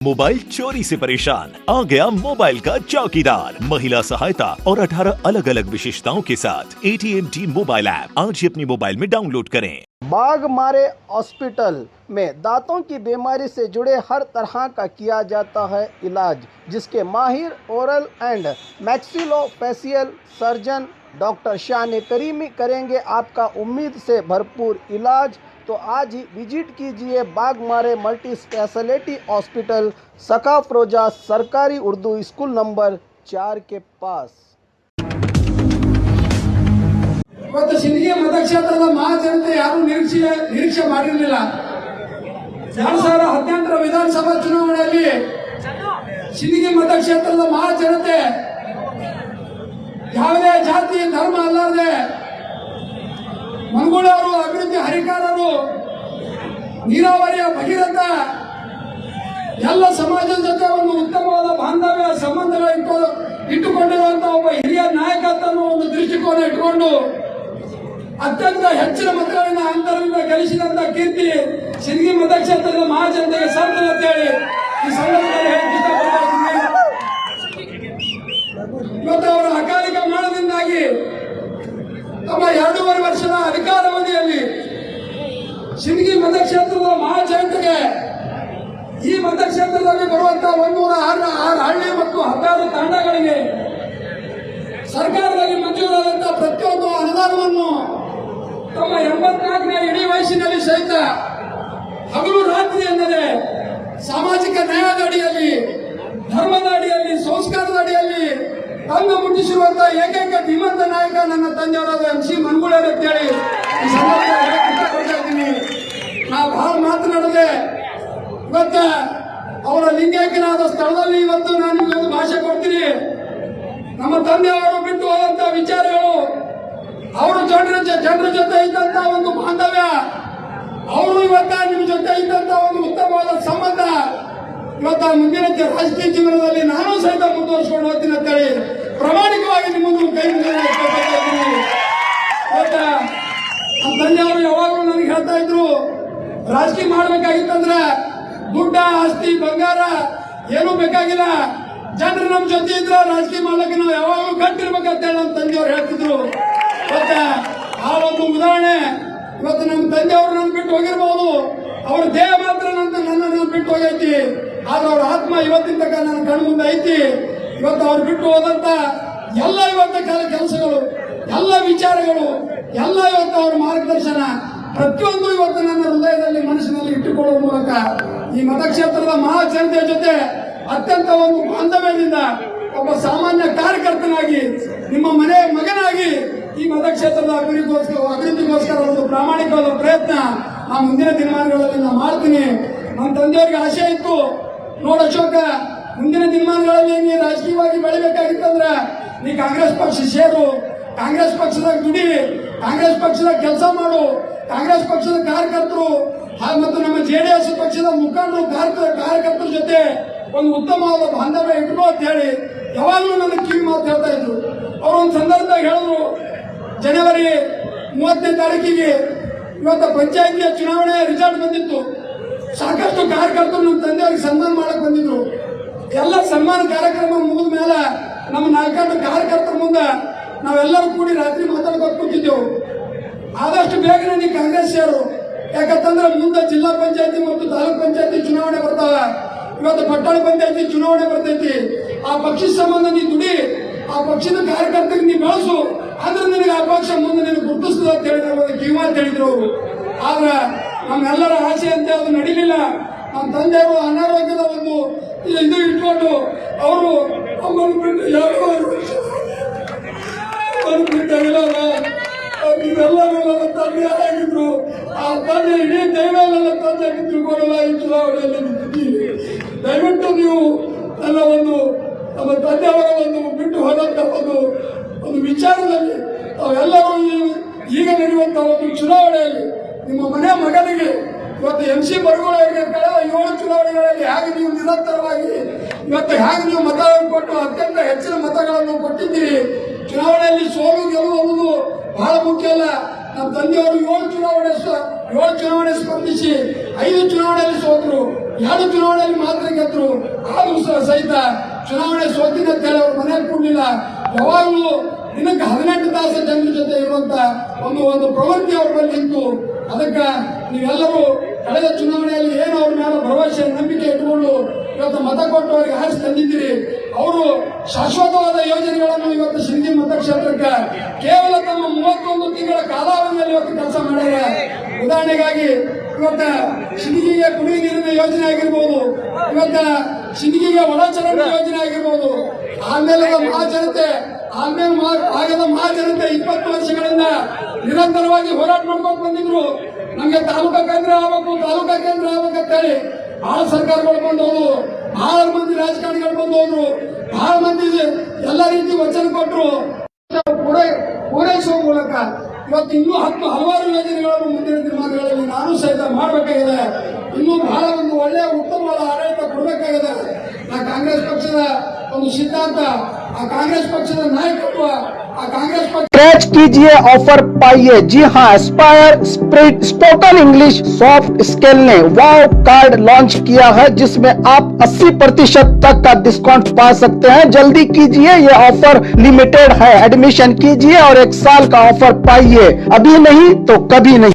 Mobile चोरी से परेशान? आ गया मोबाइल का चौकीदार, महिला सहायता और 18 अलग अलग विशेषताओं के साथ AT&T मोबाइल ऐप आज ही अपने मोबाइल में डाउनलोड करें। बाघमारे हॉस्पिटल में दांतों की बीमारी से जुड़े हर तरह का किया जाता है इलाज, जिसके माहिर oral and maxillofacial surgeon doctor शान करीमी करेंगे आपका उम्मीद से भरपूर इलाज। तो आज ही विजिट कीजिए बाघमारे मल्टी स्पेशलिटी हॉस्पिटल, सकाफरोजा सरकारी उर्दू स्कूल नंबर 4 के पास। ಇವತ್ತು ಸಿಂದಗಿ ಮತಕ್ಷೇತ್ರದ ಮಹಾಜನತೆ ಯಾರು ನಿರೀಕ್ಷೆ ಮಾಡಿರಲಿಲ್ಲ. 2018ರ ವಿಧಾನಸಭಾ ಚುನಾವಣೆಯಲ್ಲಿ ಸಿಂದಗಿ ಮತಕ್ಷೇತ್ರದ ಮಹಾಜನತೆ ಯಾವುದೇ ಜಾತಿ ಧರ್ಮ ಅಲ್ಲದೆ ಮಂಗಳೂರು ಅಭಿವೃದ್ಧಿ ಹರಿಕಾರರು ನೀರಾವರಿಯ ಭಗೀರಥ ಎಲ್ಲ ಸಮಾಜದ ಜೊತೆ ಒಂದು ಉತ್ತಮವಾದ ಬಾಂಧವ್ಯ ಸಂಬಂಧಗಳು ಇಟ್ಟುಕೊಂಡಿರುವಂತಹ ಒಬ್ಬ ಹಿರಿಯ ನಾಯಕತ್ವ ಒಂದು ದೃಷ್ಟಿಕೋನ ಇಟ್ಟುಕೊಂಡು ಅತ್ಯಂತ ಹೆಚ್ಚಿನ ಮತಗಳಿಂದ ಅಂತರದಿಂದ ಗೆಲ್ಲಿಸಿದಂತ ಕೀರ್ತಿ ಸಿಂದಗಿ ಮತಕ್ಷೇತ್ರದ ಮಹಾಜನತೆಗೆ ಸಲ್ತದೆ ಅಂತ ಹೇಳಿ ಈ ಸಂದರ್ಭದಲ್ಲಿ ಇವತ್ತು ಅವರ ಅಕಾಲಿಕ ಮರಣದಿಂದಾಗಿ ತಮ್ಮ 2.5 ವರ್ಷದ ಅಧಿಕಾರಾವಧಿಯಲ್ಲಿ ಸಿಂದಗಿ ಮತಕ್ಷೇತ್ರದ ಮಹಾಜನತೆಗೆ ಈ ಮತಕ್ಷೇತ್ರದಲ್ಲಿ ಬರುವಂತಹ 106 ಹಳ್ಳಿ ಮತ್ತು 16 ತಾಂಡಗಳಿಗೆ ಸರ್ಕಾರದಲ್ಲಿ ಮಂಜೂರಾದಂತಹ ಪ್ರತಿಯೊಂದು ಅನುದಾನವನ್ನು ತಮ್ಮ 84ನೇ ಇಡೀ ವಯಸ್ಸಿನಲ್ಲಿ ಸಹಿತ ಹಗಲು ರಾತ್ರಿ ಎನ್ನದೆ ಸಾಮಾಜಿಕ ನ್ಯಾಯದ ಅಡಿಯಲ್ಲಿ, ಧರ್ಮದ ಅಡಿಯಲ್ಲಿ, ಸಂಸ್ಕಾರದ ಅಡಿಯಲ್ಲಿ ತಂದು ಮುಟ್ಟಿಸಿರುವಂತಹ ಏಕೈಕ ಧೀಮಂತ ನಾಯಕ ನನ್ನ ತಂದೆಯವರಾದ MC ಮನ್ಗುಳೇರ್ ಅಂತೇಳಿ ಈ ಸಂದರ್ಭದಲ್ಲಿ ಇಷ್ಟಪಡ್ತಾ ಇದ್ದೀನಿ. ನಾ ಬಹಳ ಮಾತನಾಡದೆ ಇವತ್ತ ಅವರ ಲಿಂಗೈಕ್ಯನಾದ ಸ್ಥಳದಲ್ಲಿ ಇವತ್ತು ನಾನು ನಿಮಗೆ ಭಾಷೆ ಕೊಡ್ತೀನಿ. ನಮ್ಮ ತಂದೆಯವರು ಬಿಟ್ಟು ಹೋದಂತ ವಿಚಾರಗಳು, ಅವರು ಜನರ ಜೊತೆ ಇದ್ದಂತ ಒಂದು ಬಾಂಧವ್ಯ, ಅವರು ಇವತ್ತ ನಿಮ್ಮ ಜೊತೆ ಇದ್ದಂತ ಒಂದು ಉತ್ತಮವಾದ ಸಂಬಂಧ ಇವತ್ತ ಮುಂದಿನ ರಾಜಕೀಯ ಜೀವನದಲ್ಲಿ ನಾನು ಸಹಿತ ಮುಂದುವರಿಸಿಕೊಂಡು ಹೋಗ್ತೀನಿ ಅಂತ ಹೇಳಿ ಪ್ರಾಮಾಣಿಕವಾಗಿ ನಿಮ್ಮನ್ನು ಕೈ ಮುಗಿದಿದ್ದೀನಿ. ಇವತ್ತ ನಮ್ಮ ತಂದೆಯವರು ಯಾವಾಗಲೂ ನನಗೆ ಹೇಳ್ತಾ ಇದ್ರು, ರಾಜಕೀಯ ಮಾಡ್ಬೇಕಾಗಿತ್ತಂದ್ರೆ ದುಡ್ಡ, ಆಸ್ತಿ, ಬಂಗಾರ ಏನೂ ಬೇಕಾಗಿಲ್ಲ, ಜನರು ನಮ್ಮ ಜೊತೆ ಇದ್ರೆ ರಾಜಕೀಯ ಮಾಡ್ಲಿಕ್ಕೆ ನಾವು ಯಾವಾಗಲೂ ಗಟ್ಟಿರ್ಬೇಕಂತ ಹೇಳಿ ನಮ್ಮ ತಂದೆಯವರು ಹೇಳ್ತಿದ್ರು. ಮತ್ತೆ ಆ ಒಂದು ಉದಾಹರಣೆ ಇವತ್ತು ನಮ್ಮ ತಂದೆಯವರು ನನ್ನ ಬಿಟ್ಟು ಹೋಗಿರ್ಬಹುದು, ಅವ್ರ ದೇಹ ಮಾತ್ರ ನನ್ನನ್ನು ಬಿಟ್ಟು ಹೋಗೈತಿ, ಆದ್ರೆ ಅವ್ರ ಆತ್ಮ ಇವತ್ತಿನ ತನಕ ನನ್ನ ಕಣ್ಣು ಮುಂದೆ ಐತಿ. ಇವತ್ತು ಅವ್ರು ಬಿಟ್ಟು ಹೋದಂತ ಎಲ್ಲ ಇವತ್ತು ಕೆಲಸಗಳು, ಎಲ್ಲ ವಿಚಾರಗಳು, ಎಲ್ಲ ಇವತ್ತು ಅವ್ರ ಮಾರ್ಗದರ್ಶನ ಪ್ರತಿಯೊಂದು ಇವತ್ತು ನನ್ನ ಹೃದಯದಲ್ಲಿ, ಮನಸ್ಸಿನಲ್ಲಿ ಇಟ್ಟುಕೊಳ್ಳುವ ಮೂಲಕ ಈ ಮತಕ್ಷೇತ್ರದ ಮಹಾಜನತೆಯ ಜೊತೆ ಅತ್ಯಂತ ಒಂದು ಬಾಂಧವ್ಯದಿಂದ ಒಬ್ಬ ಸಾಮಾನ್ಯ ಕಾರ್ಯಕರ್ತನಾಗಿ, ನಿಮ್ಮ ಮನೆಯ ಮಗನಾಗಿ ಈ ಮತಕ್ಷೇತ್ರದ ಅಭಿವೃದ್ಧಿಗೋಸ್ಕರ ಒಂದು ಪ್ರಾಮಾಣಿಕವಾದ ಪ್ರಯತ್ನ ಆ ಮುಂದಿನ ದಿನಮಾನಗಳಲ್ಲಿ ನಾನು ಮಾಡ್ತೀನಿ. ನಮ್ಮ ತಂದೆಯವರಿಗೆ ಆಶೆ ಇತ್ತು, ನೋಡ ಅಶೋಕ, ಮುಂದಿನ ದಿನಮಾನಗಳಲ್ಲಿ ನೀ ರಾಜಕೀಯವಾಗಿ ಬೆಳಿಬೇಕಾಗಿತ್ತಂದ್ರೆ ನೀ ಕಾಂಗ್ರೆಸ್ ಪಕ್ಷ ಸೇರು, ಕಾಂಗ್ರೆಸ್ ಪಕ್ಷದಾಗ ದುಡಿ, ಕಾಂಗ್ರೆಸ್ ಪಕ್ಷದಾಗ ಕೆಲಸ ಮಾಡು, ಕಾಂಗ್ರೆಸ್ ಪಕ್ಷದ ಕಾರ್ಯಕರ್ತರು ಮತ್ತು ನಮ್ಮ JDS ಪಕ್ಷದ ಮುಖಂಡರು ಕಾರ್ಯಕರ್ತರ ಜೊತೆ ಒಂದು ಉತ್ತಮವಾದ ಬಾಂಧವ್ಯ ಇಟ್ಕೋ ಅಂತ ಹೇಳಿ ಯಾವಾಗಲೂ ನನಗೆ ಕಿವಿ ಮಾತು ಹೇಳ್ತಾ ಇದ್ರು. ಅವರು ಒಂದು ಸಂದರ್ಭದಾಗ ಹೇಳಿದ್ರು, ಜನವರಿ 30ನೇ ತಾರೀಕಿಗೆ ಇವತ್ತು ಪಂಚಾಯತಿಯ ಚುನಾವಣೆ ರಿಸಲ್ಟ್ ಬಂದಿತ್ತು. ಸಾಕಷ್ಟು ಕಾರ್ಯಕರ್ತರು ನಮ್ಮ ತಂದೆಯವರಿಗೆ ಸನ್ಮಾನ ಮಾಡಕ್ ಬಂದಿದ್ರು. ಎಲ್ಲ ಸನ್ಮಾನ ಕಾರ್ಯಕ್ರಮ ಮುಗಿದ ಮೇಲೆ ನಮ್ಮ 4 ಕಾರ್ಯಕರ್ತರ ಮುಂದೆ ನಾವೆಲ್ಲರೂ ಕೂಡಿ ರಾತ್ರಿ ಮಾತಾಡ್ಕೊಂಡು ಕೂತಿದ್ದೆವು. ಆದಷ್ಟು ಬೇಗನೆ ನೀ ಕಾಂಗ್ರೆಸ್ ಸೇರು, ಯಾಕಂತಂದ್ರೆ ಮುಂದೆ ಜಿಲ್ಲಾ ಪಂಚಾಯತಿ ಮತ್ತು ತಾಲೂಕ್ ಪಂಚಾಯತಿ ಚುನಾವಣೆ ಬರ್ತಾವ, ಇವತ್ತು ಪಟ್ಟಣ ಪಂಚಾಯತಿ ಚುನಾವಣೆ ಬರ್ತೈತಿ. ಆ ಪಕ್ಷದ ಸಂಬಂಧ ನೀ ದುಡಿ, ಆ ಪಕ್ಷದ ಕಾರ್ಯಕರ್ತರಿಗೆ ನೀ ಬೆಳೆಸು, ಅಂದ್ರೆ ನಿನಗೆ ಆ ಪಕ್ಷ ಮುಂದೆ ನಿನಗೆ ಗುರುತಿಸ್ತದೆ ಅಂತ ಹೇಳಿದ್ರು, ಕಿವಿ ಅಂತ ಹೇಳಿದ್ರು ಅವರು. ಆದ್ರೆ ನಮ್ಮೆಲ್ಲರ ಆಸೆ ಅಂತ ಅದು ನಡೀಲಿಲ್ಲ. ನಮ್ಮ ತಂದೆಯವರು ಅನಾರೋಗ್ಯದ ಒಂದು ಇದು ಇಟ್ಕೊಂಡು ಅವರು ಅಮ್ಮನ್ನು ಬಿಟ್ಟು ನೀವೆಲ್ಲರೂ ನನ್ನ ತಂದೆ ಆಗಿದ್ರು. ಆ ತಂದೆ ಇಡೀ ದೈವ ನನ್ನ ತಂದೆ ತಿಳ್ಕೊಳ್ಳಲ್ಲ. ಈ ಚುನಾವಣೆಯಲ್ಲಿ ನಿಂತಿದ್ದೀವಿ. ದಯವಿಟ್ಟು ನೀವು ನನ್ನ ನಮ್ಮ ತಂದೆಯವರ ಬಿಟ್ಟು ಹೋದಂತ ಒಂದು ವಿಚಾರದಲ್ಲಿ ತಾವೆಲ್ಲರೂ ಈಗ ನಡೆಯುವಂತಹ ಒಂದು ಚುನಾವಣೆಯಲ್ಲಿ ನಿಮ್ಮ ಮನೆ ಮಗನಿಗೆ ಇವತ್ತು MC ಮರುಗಳವರಿಗೆ ಕಳೆದ 7 ಚುನಾವಣೆಗಳಲ್ಲಿ ಹೇಗೆ ನೀವು ನಿರಂತರವಾಗಿ ಇವತ್ತು ಹೇಗೆ ನೀವು ಮತಗಳನ್ನು ಕೊಟ್ಟು ಅತ್ಯಂತ ಹೆಚ್ಚಿನ ಮತಗಳನ್ನು ಕೊಟ್ಟಿದ್ದೀರಿ. ಚುನಾವಣೆಯಲ್ಲಿ ಸೋಲು ಗೆಲುವು ಅನ್ನೋದು ಬಹಳ ಮುಖ್ಯ ಅಲ್ಲ. ನಮ್ಮ ತಂದೆಯವರು 7 ಚುನಾವಣೆ ಸ್ಪರ್ಧಿಸಿ 5 ಚುನಾವಣೆಯಲ್ಲಿ ಸೋತರು, 2 ಚುನಾವಣೆಯಲ್ಲಿ ಮಾತ್ರ ಗೆದ್ರು. ಸಹಿತ ಚುನಾವಣೆ ಸೋತಿನ ಅಂತೇಳಿ ಅವ್ರ ಮನೆಗೆ ಕೂಡಲಿಲ್ಲ. ಯಾವಾಗಲೂ ದಿನಕ್ಕೆ 18 ತಾಸು ಜನರ ಜೊತೆ ಇರುವಂತ ಒಂದು ಪ್ರವೃತ್ತಿ ಅವ್ರ ಬಳಿ ಇತ್ತು. ಅದಕ್ಕೆ ನೀವೆಲ್ಲರೂ ಕಳೆದ ಚುನಾವಣೆಯಲ್ಲಿ ಏನು ಅವ್ರ ಮೇಲೆ ಭರವಸೆ ನಂಬಿಕೆ ಇಟ್ಟುಕೊಂಡು ಇವತ್ತು ಮತ ಕೊಟ್ಟು ಅವರಿಗೆ ಆರಿಸಿ ತಂದಿದ್ದೀರಿ. ಅವರು ಶಾಶ್ವತವಾದ ಯೋಜನೆಗಳನ್ನು ಇವತ್ತು ಸಿಂಧಿ ಮತಕ್ಷೇತ್ರಕ್ಕೆ ಕೇವಲ ತಮ್ಮ 31 ತಿಂಗಳ ಕಾಲಾವಧಿಯಲ್ಲಿ ಇವತ್ತು ಕೆಲಸ ಮಾಡಿದ್ದಾರೆ. ಉದಾಹರಣೆಗಾಗಿ ಇವತ್ತ ಸಿಂಧಿಗೆ ಕುಡಿಯುವ ನೀರಿನ ಯೋಜನೆ ಆಗಿರ್ಬೋದು, ಇವತ್ತ ಸಿಂಧಿಗೆ ಒಳಚರಂಡಿ ಯೋಜನೆ ಆಗಿರ್ಬೋದು, ಆಮೇಲೆ ಮಹಾಜನತೆ ಆಗದ ಮಹಾಜನತೆ 20 ವರ್ಷಗಳಿಂದ ನಿರಂತರವಾಗಿ ಹೋರಾಟ ಮಾಡ್ಕೊಂಡು ಬಂದಿದ್ರು. ನಮ್ಗೆ ತಾಲೂಕಾ ಕೇಂದ್ರ ಆಗ್ಬೇಕಂತ ಹೇಳಿ ಬಹಳ ಸರ್ಕಾರಗಳು ಬಂದವರು, ಬಹಳ ಮಂದಿ ರಾಜಕಾರಣಿಗಳು ಬಂದವರು, ಬಹಳ ಮಂದಿ ಎಲ್ಲ ರೀತಿ ವಚನ ಕೊಟ್ಟರು. ಪೂರೈಸುವ ಮೂಲಕ ಇವತ್ತು ಇನ್ನೂ ಹಲವಾರು ಯೋಜನೆಗಳನ್ನು ಮುಂದಿನ ದಿನಮಾನಗಳಲ್ಲಿ ನಾನು ಸಹಿತ ಮಾಡಬೇಕಾಗಿದೆ. ಇನ್ನೂ ಬಹಳ ಒಂದು ಒಳ್ಳೆಯ ಉತ್ತಮವಾದ ಆಡಳಿತ ಕೊಡಬೇಕಾಗಿದೆ. ಆ ಕಾಂಗ್ರೆಸ್ ಪಕ್ಷದ ಒಂದು ಸಿದ್ಧಾಂತ, ಆ ಕಾಂಗ್ರೆಸ್ ಪಕ್ಷದ ನಾಯಕತ್ವ, ಆ ಕಾಂಗ್ರೆಸ್ ಪಕ್ಷ स्क्रैच कीजिए, ऑफर पाइए। जी हाँ, Aspire spoken English soft skill ने वाव कार्ड लॉन्च किया है, जिसमें आप 80% तक का डिस्काउंट पा सकते हैं। जल्दी कीजिए, ये ऑफर लिमिटेड है। एडमिशन कीजिए और 1 साल का ऑफर पाइए। अभी नहीं तो कभी नहीं।